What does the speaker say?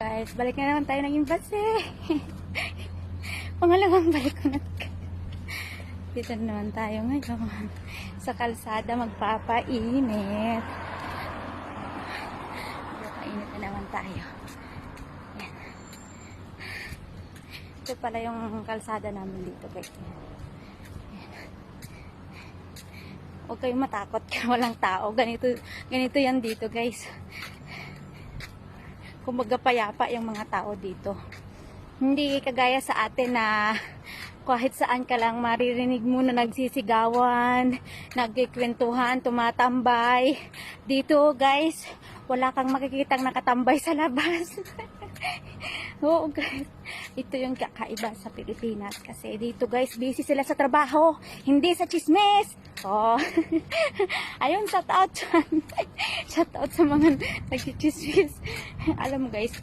Guys, balik na naman tayo ng imbase. Pangalawang balik ko na. Dito na naman tayo ngayon. Sa kalsada magpapainit. Magpapainit na naman tayo. Yan. Ito pala yung kalsada namin dito guys. Huwag kayong matakot kaya walang tao. Ganito yan dito guys. Kumbaga payapa yung mga tao dito. Hindi kagaya sa atin na kahit saan ka lang maririnig mo na nagsisigawan, nagkikwentuhan, tumatambay. Dito guys, wala kang makikitang nakatambay sa labas. Oo guys, ito yung kakaiba sa Pilipinas. Kasi dito guys, busy sila sa trabaho, hindi sa chismis. Oh. Ayun, shout out dyan. Shout out sa mga nagchichismis. Alam mo guys,